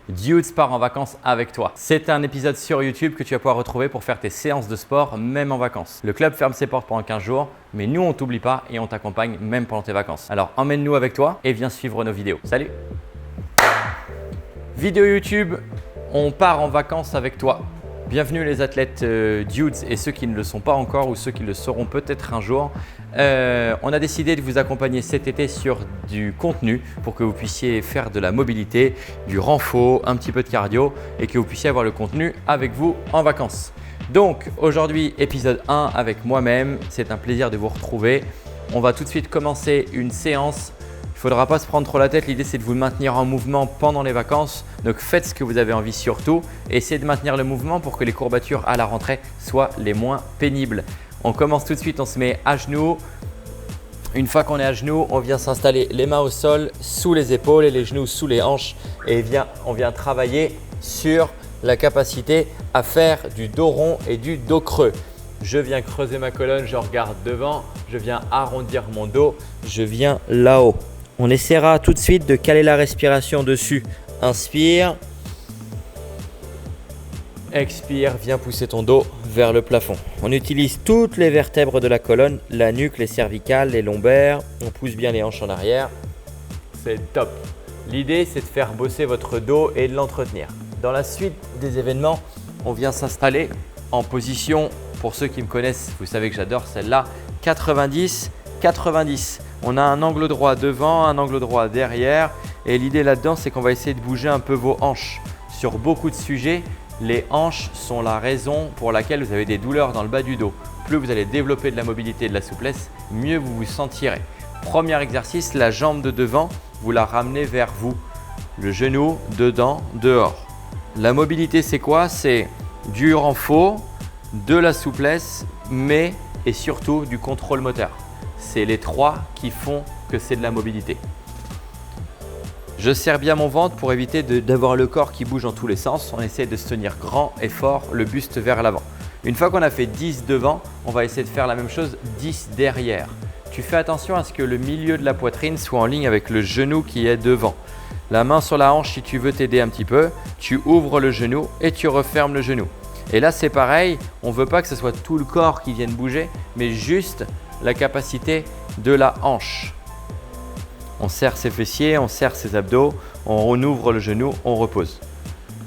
Dudes part en vacances avec toi. C'est un épisode sur YouTube que tu vas pouvoir retrouver pour faire tes séances de sport même en vacances. Le club ferme ses portes pendant 15 jours, mais nous on t'oublie pas et on t'accompagne même pendant tes vacances. Alors emmène-nous avec toi et viens suivre nos vidéos. Salut! Vidéo YouTube, on part en vacances avec toi. Bienvenue les athlètes Dudes et ceux qui ne le sont pas encore ou ceux qui le seront peut-être un jour. On a décidé de vous accompagner cet été sur du contenu pour que vous puissiez faire de la mobilité, du renfort, un petit peu de cardio et que vous puissiez avoir le contenu avec vous en vacances. Donc aujourd'hui, épisode 1 avec moi-même. C'est un plaisir de vous retrouver. On va tout de suite commencer une séance. Il ne faudra pas se prendre trop la tête, l'idée c'est de vous maintenir en mouvement pendant les vacances. Donc faites ce que vous avez envie surtout. Essayez de maintenir le mouvement pour que les courbatures à la rentrée soient les moins pénibles. On commence tout de suite, on se met à genoux. Une fois qu'on est à genoux, on vient s'installer les mains au sol, sous les épaules et les genoux sous les hanches. Et on vient travailler sur la capacité à faire du dos rond et du dos creux. Je viens creuser ma colonne, je regarde devant, je viens arrondir mon dos, je viens là-haut. On essaiera tout de suite de caler la respiration dessus. Inspire. Expire, viens pousser ton dos vers le plafond. On utilise toutes les vertèbres de la colonne, la nuque, les cervicales, les lombaires. On pousse bien les hanches en arrière. C'est top. L'idée, c'est de faire bosser votre dos et de l'entretenir. Dans la suite des événements, on vient s'installer en position, pour ceux qui me connaissent, vous savez que j'adore celle-là, 90-90. On a un angle droit devant, un angle droit derrière et l'idée là-dedans, c'est qu'on va essayer de bouger un peu vos hanches. Sur beaucoup de sujets, les hanches sont la raison pour laquelle vous avez des douleurs dans le bas du dos. Plus vous allez développer de la mobilité et de la souplesse, mieux vous vous sentirez. Premier exercice, la jambe de devant, vous la ramenez vers vous. Le genou, dedans, dehors. La mobilité, c'est quoi? C'est du renfort, de la souplesse, mais et surtout du contrôle moteur. C'est les trois qui font que c'est de la mobilité. Je serre bien mon ventre pour éviter d'avoir le corps qui bouge dans tous les sens. On essaie de se tenir grand et fort, le buste vers l'avant. Une fois qu'on a fait 10 devant, on va essayer de faire la même chose 10 derrière. Tu fais attention à ce que le milieu de la poitrine soit en ligne avec le genou qui est devant. La main sur la hanche si tu veux t'aider un petit peu, tu ouvres le genou et tu refermes le genou. Et là c'est pareil, on ne veut pas que ce soit tout le corps qui vienne bouger, mais juste la capacité de la hanche. On serre ses fessiers, on serre ses abdos, on ouvre le genou, on repose.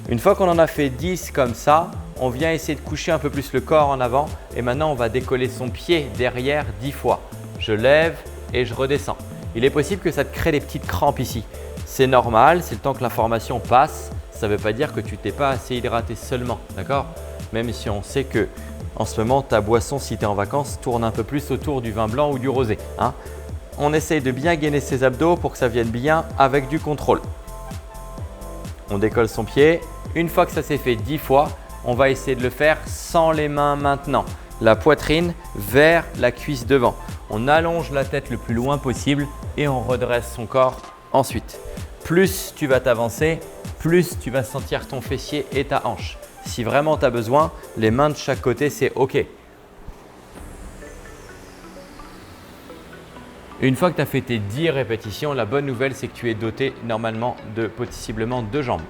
Une fois qu'on en a fait 10 comme ça, on vient essayer de coucher un peu plus le corps en avant et maintenant on va décoller son pied derrière 10 fois. Je lève et je redescends. Il est possible que ça te crée des petites crampes ici. C'est normal, c'est le temps que l'information passe. Ça ne veut pas dire que tu t'es pas assez hydraté seulement, d'accord? Même si on sait que en ce moment, ta boisson, si tu es en vacances, tourne un peu plus autour du vin blanc ou du rosé. On essaye de bien gainer ses abdos pour que ça vienne bien avec du contrôle. On décolle son pied. Une fois que ça s'est fait 10 fois, on va essayer de le faire sans les mains maintenant. La poitrine vers la cuisse devant. On allonge la tête le plus loin possible et on redresse son corps ensuite. Plus tu vas t'avancer, plus tu vas sentir ton fessier et ta hanche. Si vraiment tu as besoin, les mains de chaque côté, c'est OK. Une fois que tu as fait tes 10 répétitions, la bonne nouvelle, c'est que tu es doté normalement de possiblement 2 jambes.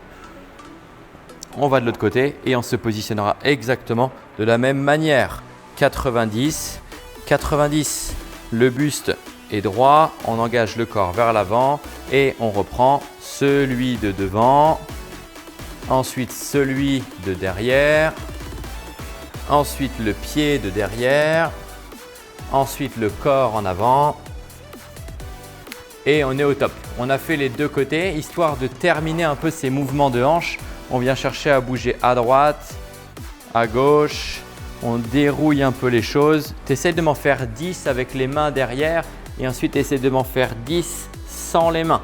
On va de l'autre côté et on se positionnera exactement de la même manière. 90, 90. Le buste est droit, on engage le corps vers l'avant et on reprend celui de devant. Ensuite, celui de derrière. Ensuite, le pied de derrière. Ensuite, le corps en avant. Et on est au top. On a fait les deux côtés. Histoire de terminer un peu ces mouvements de hanche, on vient chercher à bouger à droite, à gauche. On dérouille un peu les choses. Tu essaies de m'en faire 10 avec les mains derrière et ensuite essaie de m'en faire 10 sans les mains.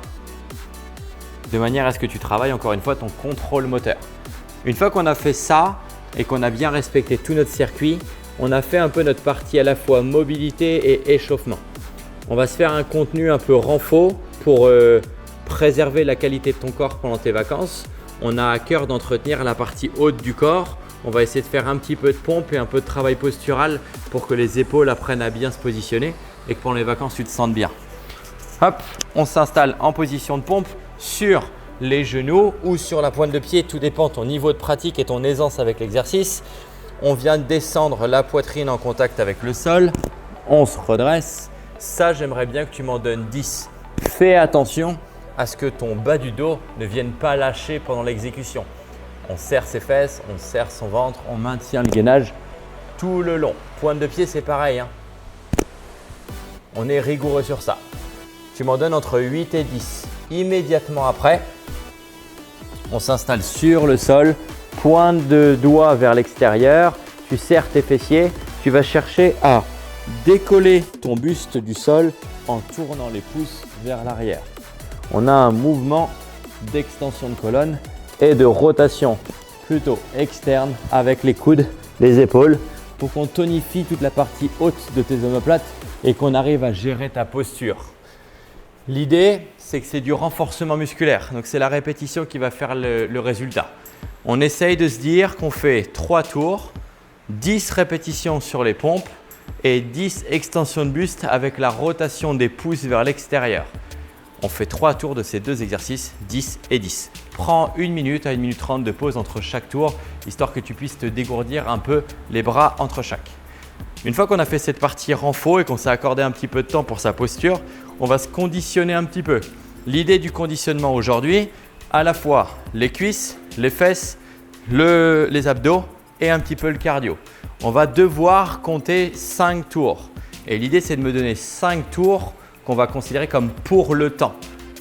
De manière à ce que tu travailles encore une fois ton contrôle moteur. Une fois qu'on a fait ça et qu'on a bien respecté tout notre circuit, on a fait un peu notre partie à la fois mobilité et échauffement. On va se faire un contenu un peu renfort pour préserver la qualité de ton corps pendant tes vacances. On a à cœur d'entretenir la partie haute du corps. On va essayer de faire un petit peu de pompe et un peu de travail postural pour que les épaules apprennent à bien se positionner et que pendant les vacances tu te sentes bien. Hop, on s'installe en position de pompe sur les genoux ou sur la pointe de pied, tout dépend de ton niveau de pratique et ton aisance avec l'exercice. On vient descendre la poitrine en contact avec le sol, on se redresse. Ça, j'aimerais bien que tu m'en donnes 10. Fais attention à ce que ton bas du dos ne vienne pas lâcher pendant l'exécution. On serre ses fesses, on serre son ventre, on maintient le gainage tout le long. Pointe de pied, c'est pareil, hein. On est rigoureux sur ça. Tu m'en donnes entre 8 et 10. Immédiatement après, on s'installe sur le sol, pointe de doigt vers l'extérieur, tu serres tes fessiers, tu vas chercher à décoller ton buste du sol en tournant les pouces vers l'arrière. On a un mouvement d'extension de colonne et de rotation plutôt externe avec les coudes, les épaules pour qu'on tonifie toute la partie haute de tes omoplates et qu'on arrive à gérer ta posture. L'idée, c'est que c'est du renforcement musculaire. Donc, c'est la répétition qui va faire le résultat. On essaye de se dire qu'on fait 3 tours, 10 répétitions sur les pompes et 10 extensions de buste avec la rotation des pouces vers l'extérieur. On fait 3 tours de ces deux exercices, 10 et 10. Prends 1 minute à 1 minute 30 de pause entre chaque tour, histoire que tu puisses te dégourdir un peu les bras entre chaque. Une fois qu'on a fait cette partie renfort et qu'on s'est accordé un petit peu de temps pour sa posture, on va se conditionner un petit peu. L'idée du conditionnement aujourd'hui, à la fois les cuisses, les fesses, les abdos et un petit peu le cardio. On va devoir compter 5 tours. Et l'idée, c'est de me donner 5 tours qu'on va considérer comme pour le temps.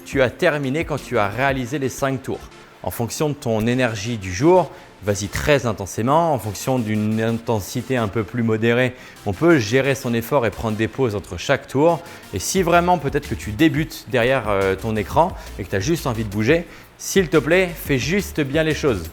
Tu as terminé quand tu as réalisé les 5 tours. En fonction de ton énergie du jour, vas-y très intensément. En fonction d'une intensité un peu plus modérée, on peut gérer son effort et prendre des pauses entre chaque tour. Et si vraiment peut-être que tu débutes derrière ton écran et que tu as juste envie de bouger, s'il te plaît, fais juste bien les choses.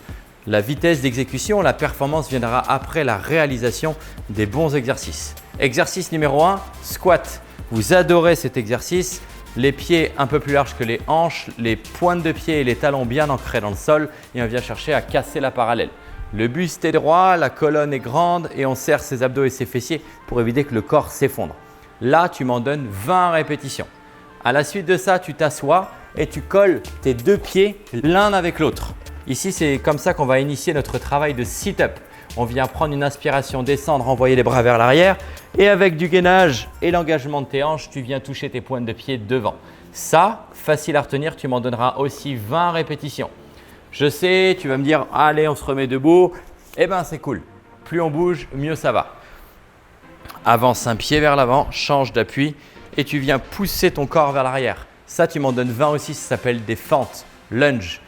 La vitesse d'exécution, la performance viendra après la réalisation des bons exercices. Exercice numéro 1, squat. Vous adorez cet exercice. Les pieds un peu plus larges que les hanches, les pointes de pied et les talons bien ancrés dans le sol et on vient chercher à casser la parallèle. Le buste est droit, la colonne est grande et on serre ses abdos et ses fessiers pour éviter que le corps s'effondre. Là, tu m'en donnes 20 répétitions. À la suite de ça, tu t'assois et tu colles tes deux pieds l'un avec l'autre. Ici, c'est comme ça qu'on va initier notre travail de sit-up. On vient prendre une inspiration, descendre, envoyer les bras vers l'arrière et avec du gainage et l'engagement de tes hanches, tu viens toucher tes pointes de pied devant. Ça, facile à retenir, tu m'en donneras aussi 20 répétitions. Je sais, tu vas me dire, allez, on se remet debout. Eh bien, c'est cool. Plus on bouge, mieux ça va. Avance un pied vers l'avant, change d'appui et tu viens pousser ton corps vers l'arrière. Ça, tu m'en donnes 20 aussi, ça s'appelle des fentes, lunge.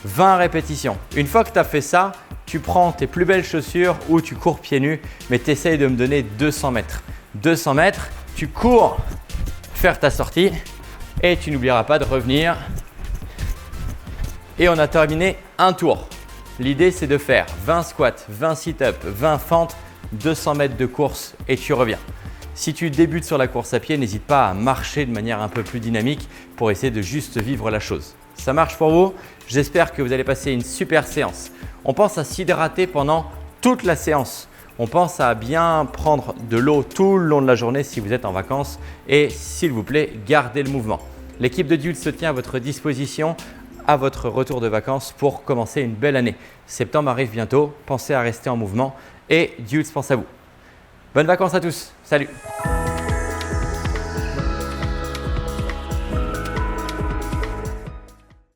20 répétitions. Une fois que tu as fait ça, tu prends tes plus belles chaussures ou tu cours pieds nus, mais tu essayes de me donner 200 mètres. 200 mètres, tu cours faire ta sortie et tu n'oublieras pas de revenir. Et on a terminé un tour. L'idée, c'est de faire 20 squats, 20 sit-ups, 20 fentes, 200 mètres de course et tu reviens. Si tu débutes sur la course à pied, n'hésite pas à marcher de manière un peu plus dynamique pour essayer de juste vivre la chose. Ça marche pour vous? J'espère que vous allez passer une super séance. On pense à s'hydrater pendant toute la séance. On pense à bien prendre de l'eau tout le long de la journée si vous êtes en vacances et s'il vous plaît, gardez le mouvement. L'équipe de Dules se tient à votre disposition à votre retour de vacances pour commencer une belle année. Septembre arrive bientôt, pensez à rester en mouvement et Dules pense à vous. Bonnes vacances à tous, salut!